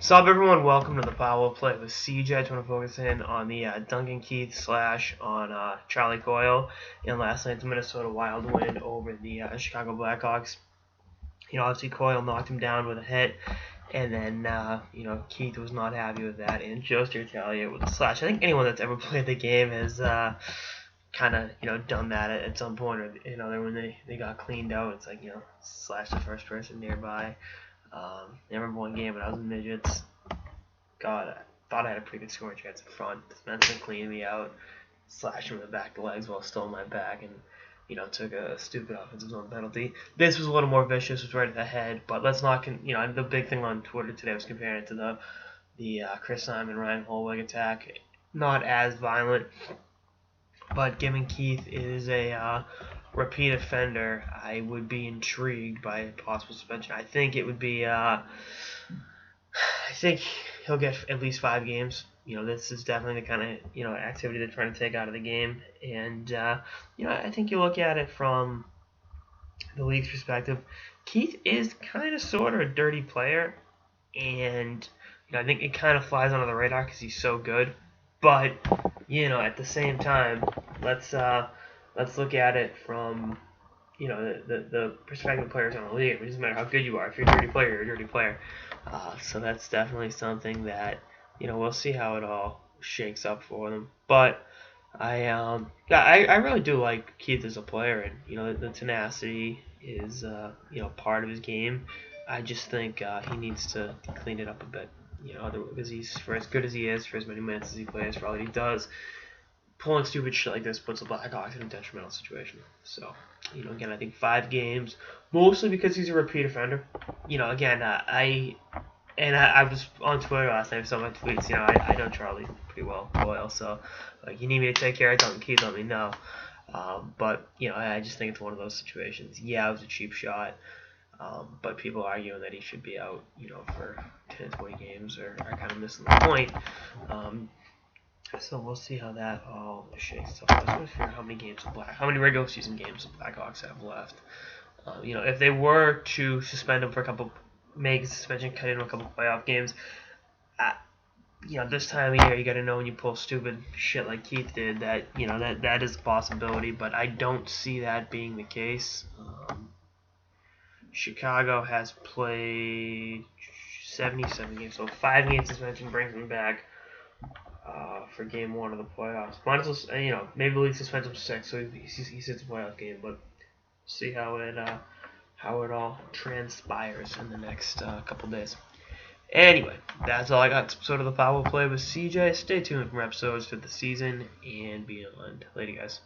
Sup everyone, welcome to the Power Play with CJ. I just want to focus in on the Duncan Keith slash on Charlie Coyle in last night's Minnesota Wild win over the Chicago Blackhawks. Obviously Coyle knocked him down with a hit, and then Keith was not happy with that and chose to retaliate with a slash. I think anyone that's ever played the game has kind of done that at some point, or when they got cleaned out, it's like slash the first person nearby. I remember one game when I was in midgets. God, I thought I had a pretty good scoring chance in front. This defenseman cleaned me out, slashed him in the back of the legs while still on my back, and took a stupid offensive zone penalty. This was a little more vicious, was right at the head, but let's not the big thing on Twitter today was comparing it to the Chris Simon Ryan Holweg attack. Not as violent, but given Keith is a repeat offender, I would be intrigued by a possible suspension. I think it would be. I think he'll get at least 5 games. This is definitely the kind of activity they're trying to take out of the game, and I think you look at it from the league's perspective. Keith is kind of sort of a dirty player, and I think it kind of flies under the radar because he's so good. But at the same time, let's look at it from the perspective of players on the league. It doesn't matter how good you are. If you're a dirty player, you're a dirty player. So that's definitely something that we'll see how it all shakes up for them. But I really do like Keith as a player, and the tenacity is part of his game. I just think he needs to clean it up a bit. Because he's, for as good as he is, for as many minutes as he plays, for all that he does, pulling stupid shit like this puts the Blackhawks in a detrimental situation. So, again, I think 5 games, mostly because he's a repeat offender. Again, I was on Twitter last night, so my tweets, I know Charlie pretty well, so, you need me to take care of Duncan Keith, let me know. But, I just think it's one of those situations. Yeah, it was a cheap shot, but people arguing that he should be out, for 10, 20 games are kind of missing the point. So we'll see how that all shakes up. I just want to figure out how many regular season games the Blackhawks have left. If they were to suspend him for a couple, make a suspension, cut in a couple playoff games, this time of year you got to know when you pull stupid shit like Keith did that that is a possibility, but I don't see that being the case. Chicago has played 77 games, so 5 games suspension brings him back. For game 1 of the playoffs. Maybe the league suspends him 6, so he sits a playoff game, but see how it all transpires in the next couple days. Anyway, that's all I got. Episode of the Power Play with CJ. Stay tuned for episodes for the season and beyond. Later, guys.